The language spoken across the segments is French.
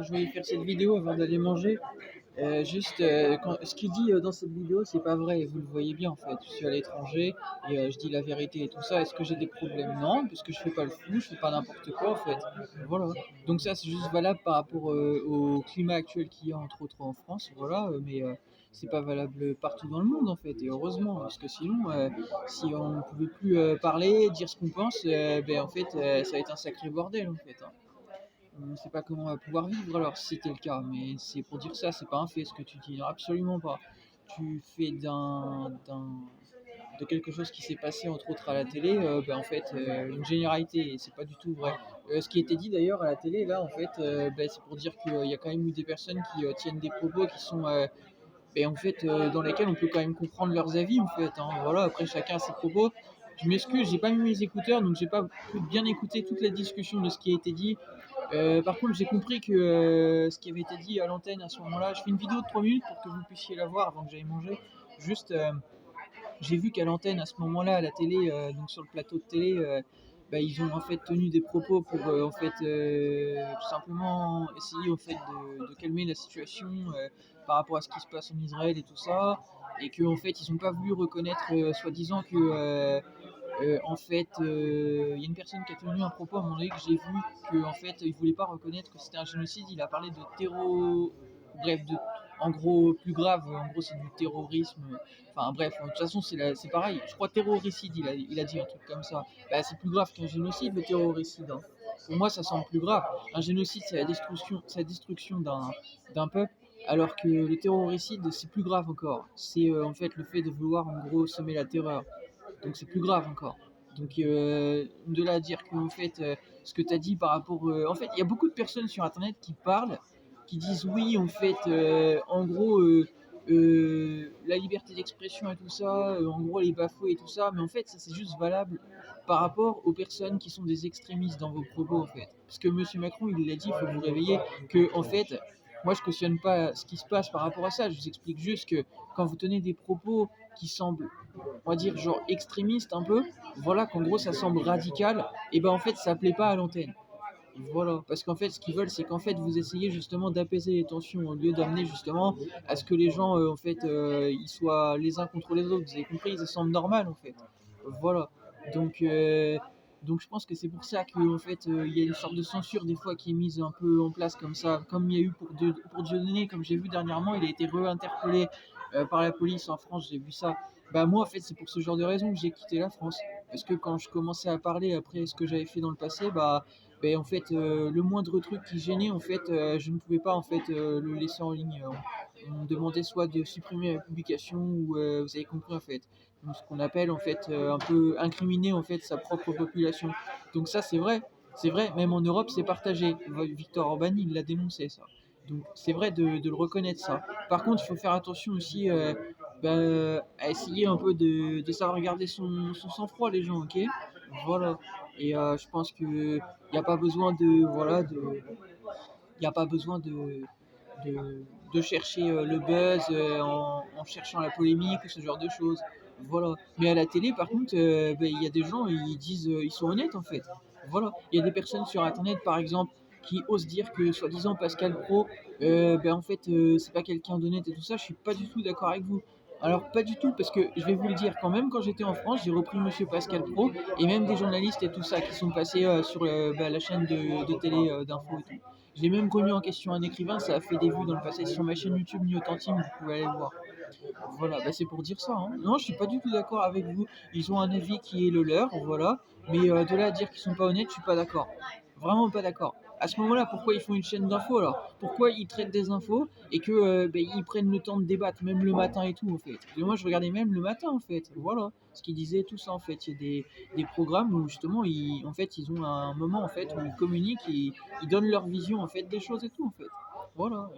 Je voulais faire cette vidéo avant d'aller manger. Juste, ce qu'il dit dans cette vidéo, c'est pas vrai. Vous le voyez bien en fait. Je suis à l'étranger et je dis la vérité et tout ça. Est-ce que j'ai des problèmes? Non, puisque je fais pas le fou, je fais pas n'importe quoi en fait. Voilà. Donc ça, c'est juste valable par rapport au climat actuel qu'il y a entre autres en France. Voilà, mais c'est pas valable partout dans le monde en fait. Et heureusement, parce que sinon, si on ne pouvait plus parler, dire ce qu'on pense, ben en fait, ça va être un sacré bordel en fait, hein. On ne sait pas comment on va pouvoir vivre alors si c'était le cas, mais c'est pour dire ça, c'est pas un fait ce que tu dis, absolument pas. Tu fais de quelque chose qui s'est passé entre autres à la télé, ben en fait une généralité et c'est pas du tout vrai. Ce qui était dit d'ailleurs à la télé là en fait, ben, c'est pour dire qu'il y a quand même eu des personnes qui tiennent des propos qui sont et en fait, dans lesquels on peut quand même comprendre leurs avis, en fait, hein. Voilà, après chacun a ses propos. Je m'excuse, j'ai pas mis mes écouteurs, donc j'ai pas pu bien écouter toute la discussion de ce qui a été dit. Par contre, j'ai compris que ce qui avait été dit à l'antenne à ce moment-là, je fais une vidéo de 3 minutes pour que vous puissiez la voir avant que j'aille manger. Juste, j'ai vu qu'à l'antenne, à ce moment-là, à la télé, donc sur le plateau de télé, bah, ils ont en fait tenu des propos pour en fait tout simplement essayer en fait de calmer la situation par rapport à ce qui se passe en Israël et tout ça, et qu'en fait ils n'ont pas voulu reconnaître soi-disant que en fait il y a une personne qui a tenu un propos à un moment donné que j'ai vu que en fait il voulait pas reconnaître que c'était un génocide. Il a parlé de terreau, bref, de en gros plus grave, en gros c'est du terrorisme. Enfin bref, de toute façon c'est pareil. Je crois terroricide, il a dit un truc comme ça. Bah, c'est plus grave qu'un génocide, le terroricide, hein. Pour moi, ça semble plus grave. Un génocide, c'est la destruction d'un peuple, alors que le terroricide, c'est plus grave encore. C'est en fait le fait de vouloir en gros semer la terreur. Donc c'est plus grave encore. Donc de là à dire que en fait, ce que tu as dit par rapport... en fait, il y a beaucoup de personnes sur Internet qui parlent, qui disent oui, en fait, en gros, la liberté d'expression et tout ça, en gros, les bafoués et tout ça, mais en fait, ça c'est juste valable par rapport aux personnes qui sont des extrémistes dans vos propos, en fait. Parce que Monsieur Macron, il l'a dit, il faut vous réveiller, que en fait, moi je cautionne pas ce qui se passe par rapport à ça, je vous explique juste que quand vous tenez des propos qui semblent, on va dire, genre extrémistes un peu, voilà, qu'en gros ça semble radical, et ben en fait ça plaît pas à l'antenne. Voilà, parce qu'en fait, ce qu'ils veulent, c'est qu'en fait, vous essayez justement d'apaiser les tensions au lieu d'amener justement à ce que les gens, en fait, ils soient les uns contre les autres. Vous avez compris, ils se sentent normal, en fait. Voilà. Donc, donc je pense que c'est pour ça qu'en fait, il y a une sorte de censure des fois qui est mise un peu en place comme ça, comme il y a eu pour Dieudonné, comme j'ai vu dernièrement, il a été re-interpellé par la police en France, j'ai vu ça. Bah moi, en fait, c'est pour ce genre de raison que j'ai quitté la France. Parce que quand je commençais à parler après ce que j'avais fait dans le passé, bah ben, en fait, le moindre truc qui gênait, en fait, je ne pouvais pas en fait le laisser en ligne. On me demandait soit de supprimer la publication ou vous avez compris en fait. Donc, ce qu'on appelle en fait un peu incriminer en fait sa propre population. Donc ça c'est vrai. Même en Europe c'est partagé. Victor Orban il l'a dénoncé ça. Donc c'est vrai de le reconnaître ça. Par contre, il faut faire attention aussi à essayer un peu de savoir garder son sang-froid les gens, ok? Voilà. Et je pense que il n'y a pas besoin de voilà il n'y a pas besoin de chercher le buzz en cherchant la polémique ou ce genre de choses. Voilà. Mais à la télé, par contre, ben, il y a des gens, ils disent, ils sont honnêtes en fait. Voilà. Il y a des personnes sur Internet, par exemple, qui osent dire que soi-disant Pascal Pro, ben en fait, c'est pas quelqu'un d'honnête et tout ça. Je suis pas du tout d'accord avec vous. Alors pas du tout, parce que je vais vous le dire, quand même quand j'étais en France, j'ai repris Monsieur Pascal Pro, et même des journalistes et tout ça qui sont passés sur bah, la chaîne de télé d'info et tout. J'ai même connu en question un écrivain, ça a fait des vues dans le passé sur ma chaîne YouTube Niotantime, vous pouvez aller le voir. Voilà, bah c'est pour dire ça, hein. Non, je suis pas du tout d'accord avec vous. Ils ont un avis qui est le leur, voilà. Mais de là à dire qu'ils sont pas honnêtes, je suis pas d'accord. Vraiment pas d'accord. À ce moment-là, pourquoi ils font une chaîne d'infos alors? Pourquoi ils traitent des infos et que bah, ils prennent le temps de débattre, même le matin et tout en fait? Et moi, je regardais même le matin en fait. Voilà, ce qu'ils disaient, tout ça en fait. Il y a des programmes où justement, en fait, ils ont un moment en fait où ils communiquent et ils donnent leur vision en fait des choses et tout en fait. Voilà,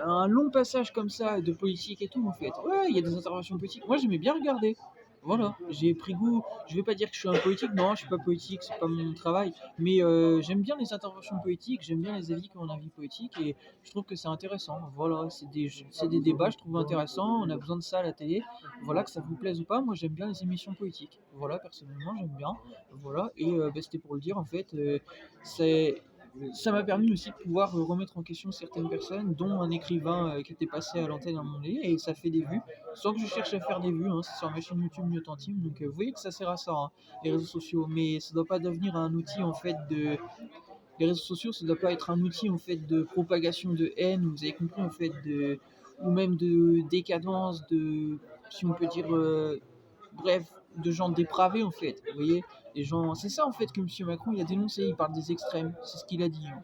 un long passage comme ça de politique et tout en fait. Ouais, il y a des interventions politiques. Moi j'aimais bien regarder. Voilà, j'ai pris goût. Je vais pas dire que je suis un politique, non, je suis pas politique, c'est pas mon travail. Mais j'aime bien les interventions politiques, j'aime bien les avis qui ont un avis politique et je trouve que c'est intéressant. Voilà, c'est des débats, je trouve intéressants. On a besoin de ça à la télé. Voilà, que ça vous plaise ou pas, moi j'aime bien les émissions politiques. Voilà, personnellement j'aime bien. Voilà, et bah, c'était pour le dire en fait. C'est Ça m'a permis aussi de pouvoir remettre en question certaines personnes, dont un écrivain qui était passé à l'antenne à un moment donné, et ça fait des vues, sans que je cherche à faire des vues, hein, c'est sur ma chaîne YouTube Miotantime, donc vous voyez que ça sert à ça, hein, les réseaux sociaux, mais ça doit pas devenir un outil en fait de... Les réseaux sociaux, ça doit pas être un outil en fait de propagation de haine, vous avez compris en fait, ou même de décadence, si on peut dire, bref, de gens dépravés en fait, vous voyez, les gens, c'est ça en fait que Monsieur Macron il a dénoncé, il parle des extrêmes, c'est ce qu'il a dit, hein.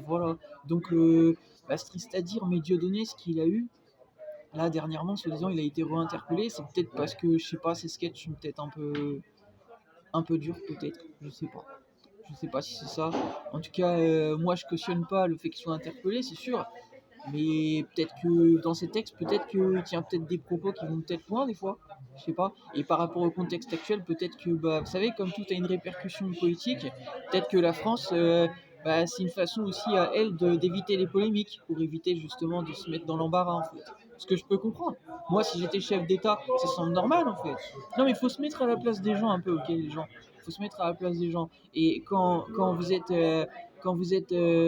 Voilà, donc c'est triste à dire, mais Dieudonné, ce qu'il a eu, là dernièrement, soi-disant, il a été réinterpellé, c'est peut-être parce que, je sais pas, ses sketchs sont peut-être un peu durs, peut-être, je sais pas. Je sais pas si c'est ça. En tout cas, moi je cautionne pas le fait qu'il soit interpellé, c'est sûr. Mais peut-être que dans ces textes, peut-être qu'il tient peut-être des propos qui vont peut-être loin des fois. Je sais pas. Et par rapport au contexte actuel, peut-être que, bah, vous savez, comme tout a une répercussion politique, peut-être que la France, c'est une façon aussi à elle d'éviter les polémiques, pour éviter justement de se mettre dans l'embarras en fait. Ce que je peux comprendre. Moi, si j'étais chef d'État, ça semble normal en fait. Non, mais il faut se mettre à la place des gens un peu, ok, les gens. Il faut se mettre à la place des gens. Et quand vous êtes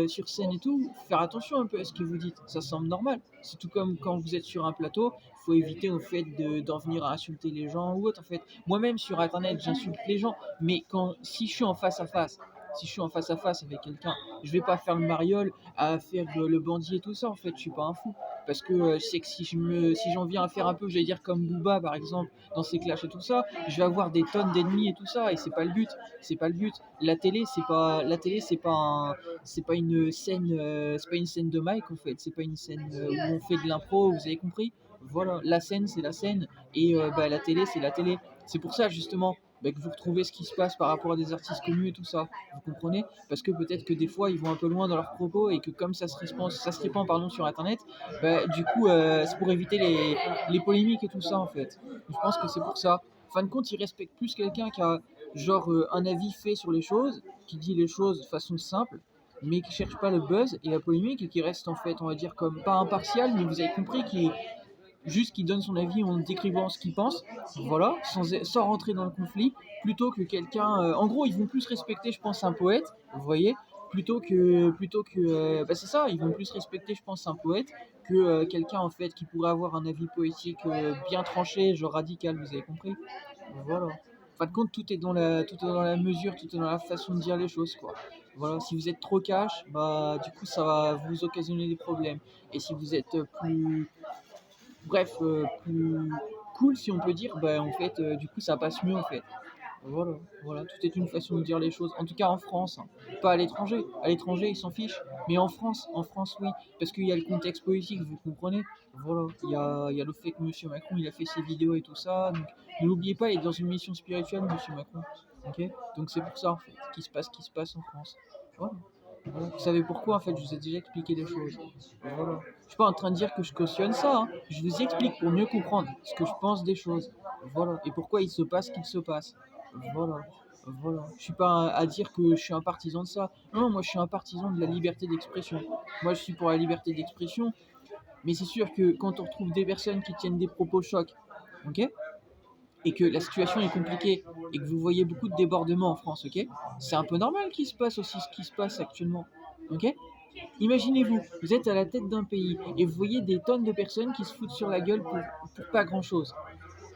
sur scène et tout, faire attention un peu à ce que vous dites. Ça semble normal. C'est tout comme quand vous êtes sur un plateau, il faut éviter au fait d'en venir à insulter les gens ou autre. En fait, moi-même sur Internet, j'insulte les gens, mais si je suis en face à face, si je suis en face à face avec quelqu'un, je vais pas faire le mariole à faire le bandit et tout ça. En fait, je suis pas un fou. Parce que je sais que si j'en viens à faire un peu, j'allais dire comme Booba par exemple, dans ses clashs et tout ça, je vais avoir des tonnes d'ennemis et tout ça, et c'est pas le but. C'est pas le but. La télé, c'est pas une scène, de Mike en fait. C'est pas une scène où on fait de l'impro. Vous avez compris? Voilà, la scène c'est la scène, et la télé c'est la télé. C'est pour ça justement que vous retrouvez ce qui se passe par rapport à des artistes connus et tout ça. Vous comprenez? Parce que peut-être que des fois ils vont un peu loin dans leurs propos, et que comme ça se répand pardon, sur Internet, du coup c'est pour éviter les polémiques et tout ça en fait. Je pense que c'est pour ça. En fin de compte, ils respectent plus quelqu'un qui a genre un avis fait sur les choses, qui dit les choses de façon simple, mais qui cherche pas le buzz et la polémique, et qui reste en fait, on va dire, comme pas impartial, mais vous avez compris, qui donne son avis en décrivant ce qu'il pense, voilà, sans rentrer dans le conflit, plutôt que quelqu'un. En gros, ils vont plus respecter, je pense, un poète, vous voyez, plutôt que, c'est ça, ils vont plus respecter, je pense, un poète que quelqu'un en fait qui pourrait avoir un avis poétique bien tranché, genre radical, vous avez compris, voilà. En fin de compte, tout est dans la mesure, tout est dans la façon de dire les choses, quoi. Voilà, si vous êtes trop cash, du coup, ça va vous occasionner des problèmes. Et si vous êtes plus cool, si on peut dire, en fait, du coup, ça passe mieux, en fait. Voilà, voilà, tout est une façon de dire les choses. En tout cas, en France, hein. Pas à l'étranger. À l'étranger, ils s'en fichent. Mais en France, oui, parce qu'il y a le contexte politique, vous comprenez. Voilà, il y a le fait que Monsieur Macron, il a fait ses vidéos et tout ça. Donc, ne l'oubliez pas, il est dans une mission spirituelle, Monsieur Macron. Ok. Donc c'est pour ça, en fait, qu'il se passe en France. Voilà. Voilà. Vous savez pourquoi, en fait, je vous ai déjà expliqué les choses. Voilà. Je suis pas en train de dire que je cautionne ça, hein. Je vous explique pour mieux comprendre ce que je pense des choses. Voilà. Et pourquoi il se passe ce qu'il se passe. Voilà. Voilà. Je suis pas à dire que je suis un partisan de ça. Non, moi je suis un partisan de la liberté d'expression. Moi je suis pour la liberté d'expression, mais c'est sûr que quand on retrouve des personnes qui tiennent des propos chocs, ok, et que la situation est compliquée, et que vous voyez beaucoup de débordements en France, ok, c'est un peu normal qu'il se passe aussi ce qui se passe actuellement, ok. Imaginez-vous, vous êtes à la tête d'un pays et vous voyez des tonnes de personnes qui se foutent sur la gueule pour pas grand-chose,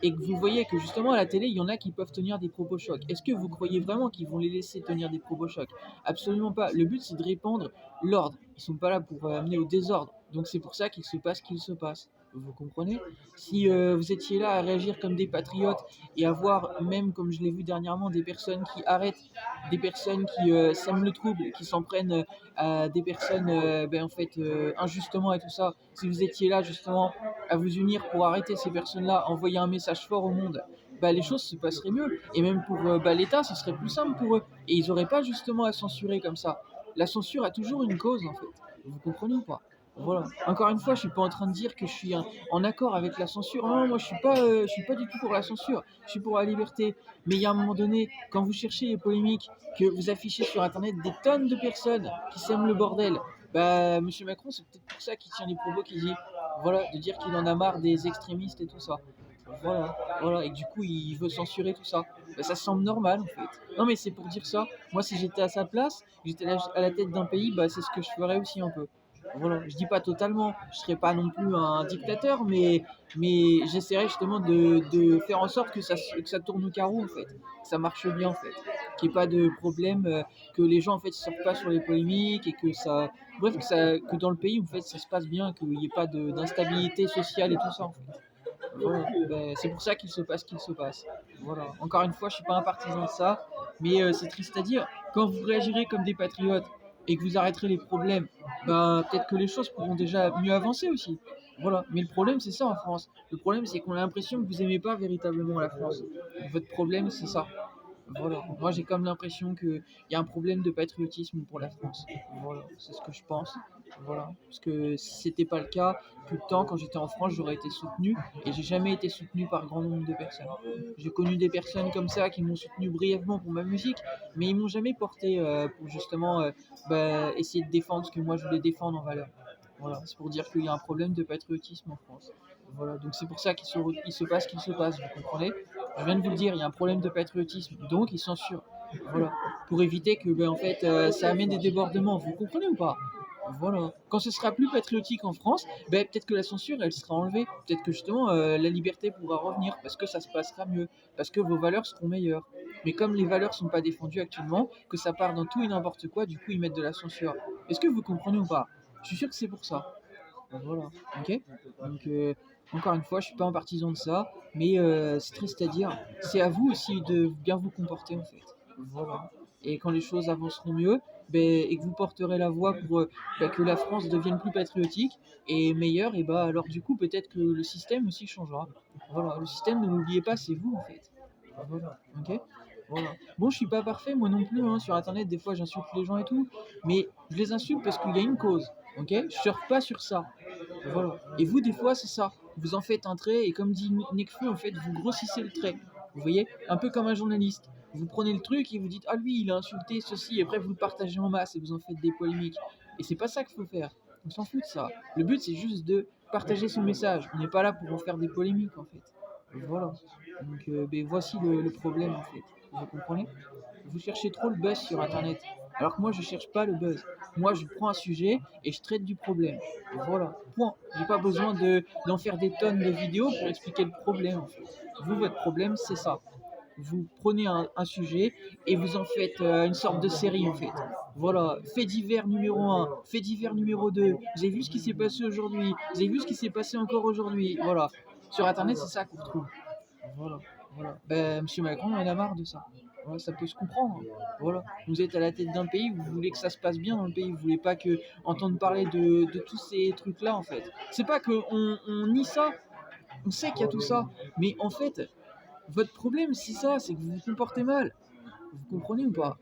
et que vous voyez que justement à la télé, il y en a qui peuvent tenir des propos chocs. Est-ce que vous croyez vraiment qu'ils vont les laisser tenir des propos chocs? Absolument pas. Le but, c'est de répandre l'ordre. Ils sont pas là pour amener au désordre. Donc c'est pour ça qu'il se passe ce qu'il se passe. Vous comprenez? Si vous étiez là à réagir comme des patriotes, et à voir, même comme je l'ai vu dernièrement, des personnes qui arrêtent, des personnes qui sèment le trouble, qui s'en prennent à des personnes en fait injustement et tout ça, si vous étiez là justement à vous unir pour arrêter ces personnes-là, envoyer un message fort au monde, les choses se passeraient mieux. Et même pour l'État, ce serait plus simple pour eux. Et ils n'auraient pas justement à censurer comme ça. La censure a toujours une cause, en fait. Vous comprenez ou pas? Voilà. Encore une fois, je suis pas en train de dire que je suis en accord avec la censure. Non, moi je suis pas du tout pour la censure. Je suis pour la liberté. Mais il y a un moment donné, quand vous cherchez les polémiques, que vous affichez sur Internet des tonnes de personnes qui sèment le bordel, Monsieur Macron, c'est peut-être pour ça qu'il tient les propos qu'il dit. Voilà, de dire qu'il en a marre des extrémistes et tout ça. Voilà, voilà, et que du coup, il veut censurer tout ça. Bah, ça semble normal, en fait. Non, mais c'est pour dire ça. Moi, si j'étais à sa place, j'étais à la tête d'un pays, bah, c'est ce que je ferais aussi un peu. Voilà, je dis pas totalement, je serais pas non plus un dictateur, mais j'essaierais justement de faire en sorte que ça tourne au carreau, en fait, que ça marche bien, en fait, qu'il n'y ait pas de problème, que les gens, en fait, sortent pas sur les polémiques et que ça, bref, que dans le pays, en fait, ça se passe bien, qu'il n'y ait pas d'instabilité sociale et tout ça, en fait. Voilà, c'est pour ça qu'il se passe ce qu'il se passe. Voilà. Encore une fois, je suis pas un partisan de ça, mais c'est triste à dire. Quand vous réagirez comme des patriotes et que vous arrêterez les problèmes, ben peut-être que les choses pourront déjà mieux avancer aussi. Voilà. Mais le problème, c'est ça en France. Le problème, c'est qu'on a l'impression que vous aimez pas véritablement la France. Votre problème, c'est ça. Voilà. Moi, j'ai comme l'impression qu'il y a un problème de patriotisme pour la France. Voilà, c'est ce que je pense. Voilà. Parce que si c'était pas le cas, tout le temps, quand j'étais en France, j'aurais été soutenu et j'ai jamais été soutenu par grand nombre de personnes. J'ai connu des personnes comme ça qui m'ont soutenu brièvement pour ma musique, mais ils m'ont jamais porté pour justement essayer de défendre ce que moi je voulais défendre en valeur. Voilà, c'est pour dire qu'il y a un problème de patriotisme en France. Voilà, donc c'est pour ça il se passe ce qu'il se passe, vous comprenez? Je viens de vous le dire, il y a un problème de patriotisme, donc ils censurent. Voilà, pour éviter que en fait, ça amène des débordements, vous comprenez ou pas? Voilà. Quand ce sera plus patriotique en France, peut-être que la censure, elle sera enlevée. Peut-être que justement, la liberté pourra revenir parce que ça se passera mieux, parce que vos valeurs seront meilleures. Mais comme les valeurs sont pas défendues actuellement, que ça part dans tout et n'importe quoi, du coup, ils mettent de la censure. Est-ce que vous comprenez ou pas? Je suis sûr que c'est pour ça. Voilà, ok. Donc, encore une fois, je suis pas un partisan de ça, mais c'est triste à dire. C'est à vous aussi de bien vous comporter, en fait. Voilà. Et quand les choses avanceront mieux, et que vous porterez la voix pour que la France devienne plus patriotique et meilleure, et bah alors du coup, peut-être que le système aussi changera. Voilà, le système, ne l'oubliez pas, c'est vous, en fait. Voilà, ok. Voilà. Bon, je suis pas parfait, moi non plus, hein. Sur Internet, des fois, j'insulte les gens et tout, mais je les insulte parce qu'il y a une cause, ok. Je surfe pas sur ça. Voilà. Et vous, des fois, c'est ça. Vous en faites un trait et comme dit Nekfeu, en fait, vous grossissez le trait. Vous voyez? Un peu comme un journaliste. Vous prenez le truc et vous dites ah lui, il a insulté ceci, et après vous le partagez en masse et vous en faites des polémiques. Et c'est pas ça qu'il faut faire. On s'en fout de ça. Le but, c'est juste de partager son message. On n'est pas là pour en faire des polémiques, en fait. Voilà. Donc, voici le problème, en fait. Vous comprenez? Vous cherchez trop le buzz sur Internet. Alors que moi, je cherche pas le buzz. Moi, je prends un sujet et je traite du problème. Voilà, point. J'ai pas besoin d'en faire des tonnes de vidéos pour expliquer le problème, en fait. Vous, votre problème, c'est ça. Vous prenez un sujet et vous en faites une sorte de série, en fait. Voilà, fait divers numéro un, fait divers numéro 2. Vous avez vu ce qui s'est passé aujourd'hui. Vous avez vu ce qui s'est passé encore aujourd'hui. Voilà. Sur Internet, c'est ça qu'on retrouve. Voilà, voilà. Monsieur Macron, il en a marre de ça. Voilà, ça peut se comprendre. Voilà. Vous êtes à la tête d'un pays, vous voulez que ça se passe bien dans le pays, vous voulez pas que entendre parler de tous ces trucs-là, en fait. C'est pas qu'on on nie ça, on sait qu'il y a tout ça, mais en fait, votre problème, c'est ça, c'est que vous vous comportez mal. Vous comprenez ou pas?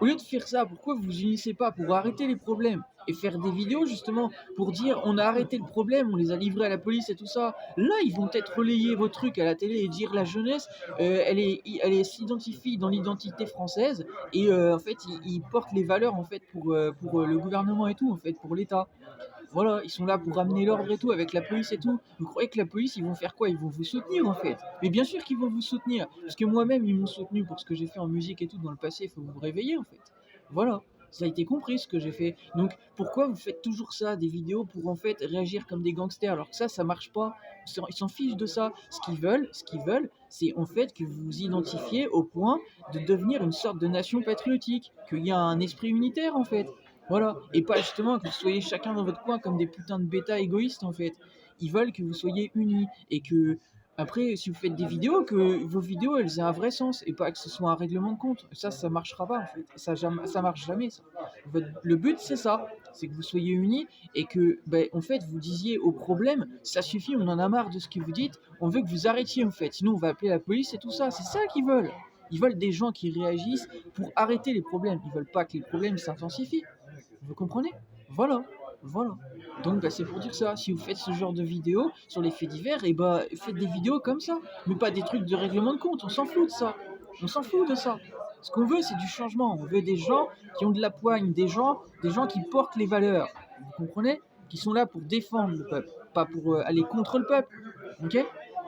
Au lieu de faire ça, pourquoi vous vous unissez pas pour arrêter les problèmes et faire des vidéos justement pour dire on a arrêté le problème, on les a livrés à la police et tout ça. Là, ils vont peut-être relayer vos trucs à la télé et dire la jeunesse, s'identifie dans l'identité française et en fait, ils portent les valeurs en fait pour le gouvernement et tout, en fait, pour l'État. Voilà, ils sont là pour ramener l'ordre et tout, avec la police et tout. Vous croyez que la police, ils vont faire quoi? Ils vont vous soutenir en fait. Mais bien sûr qu'ils vont vous soutenir, parce que moi-même, ils m'ont soutenu pour ce que j'ai fait en musique et tout dans le passé. Il faut vous réveiller en fait. Voilà, ça a été compris ce que j'ai fait. Donc pourquoi vous faites toujours ça, des vidéos pour en fait réagir comme des gangsters, alors que ça marche pas. Ils s'en fichent de ça. Ce qu'ils veulent, c'est en fait que vous vous identifiez au point de devenir une sorte de nation patriotique, qu'il y a un esprit unitaire en fait. Voilà, et pas justement que vous soyez chacun dans votre coin comme des putains de bêta égoïstes en fait. Ils veulent que vous soyez unis et que après, si vous faites des vidéos, que vos vidéos elles aient un vrai sens et pas que ce soit un règlement de compte. Ça marchera pas en fait. Ça marche jamais. Ça. Le but c'est ça, c'est que vous soyez unis et que, en fait, vous disiez au problème, ça suffit, on en a marre de ce que vous dites, on veut que vous arrêtiez en fait. Sinon, on va appeler la police et tout ça. C'est ça qu'ils veulent. Ils veulent des gens qui réagissent pour arrêter les problèmes. Ils veulent pas que les problèmes s'intensifient. Vous comprenez? Voilà, voilà. Donc c'est pour dire ça, si vous faites ce genre de vidéos sur les faits divers, et faites des vidéos comme ça, mais pas des trucs de règlement de compte, on s'en fout de ça. On s'en fout de ça. Ce qu'on veut, c'est du changement. On veut des gens qui ont de la poigne, des gens qui portent les valeurs. Vous comprenez? Qui sont là pour défendre le peuple, pas pour aller contre le peuple. Ok?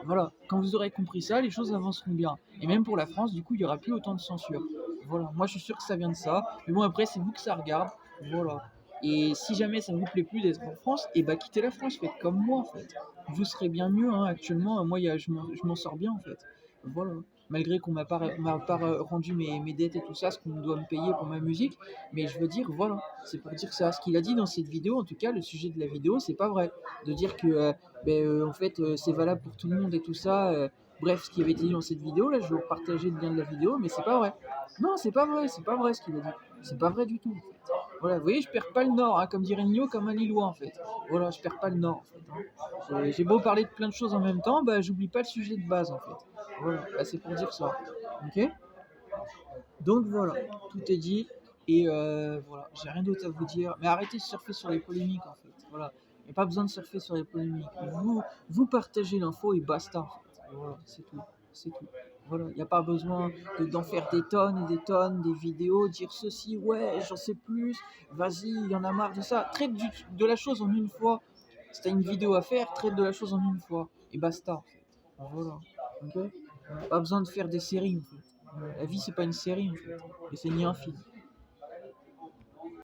Voilà, quand vous aurez compris ça, les choses avanceront bien. Et même pour la France, du coup, il y aura plus autant de censure. Voilà, moi je suis sûr que ça vient de ça. Mais bon, après, c'est vous que ça regarde. Voilà. Et si jamais ça vous plaît plus d'être en France, et bah quittez la France, faites comme moi en fait. Vous serez bien mieux, hein. Actuellement. Moi, je m'en sors bien en fait. Voilà. Malgré qu'on m'a pas rendu mes dettes et tout ça, ce qu'on doit me payer pour ma musique. Mais je veux dire, voilà, c'est pour dire ça. Ce qu'il a dit dans cette vidéo, en tout cas, le sujet de la vidéo, c'est pas vrai. De dire que en fait, c'est valable pour tout le monde et tout ça. Bref, ce qui avait été dit dans cette vidéo, là, je vais vous partager le lien de la vidéo, mais c'est pas vrai. Non, c'est pas vrai ce qu'il a dit. C'est pas vrai du tout. En fait. Voilà, vous voyez, je perds pas le nord, hein, comme dirait Nio, comme un Lillois en fait. Voilà, je perds pas le nord en fait. Hein. J'ai beau parler de plein de choses en même temps, bah j'oublie pas le sujet de base en fait. Voilà, bah, c'est pour dire ça. Ok. Donc voilà, tout est dit. Et voilà, j'ai rien d'autre à vous dire. Mais arrêtez de surfer sur les polémiques en fait. Voilà, il n'y a pas besoin de surfer sur les polémiques. Vous partagez l'info et basta en fait. Voilà, c'est tout. C'est tout. Voilà, il n'y a pas besoin d'en faire des tonnes et des tonnes, des vidéos, dire ceci, ouais, j'en sais plus, vas-y, il y en a marre de ça. Traite de la chose en une fois. Si t'as une vidéo à faire, traite de la chose en une fois. Et basta en fait. Voilà. Ok. Pas besoin de faire des séries en fait. La vie c'est pas une série en fait. Et c'est ni un film.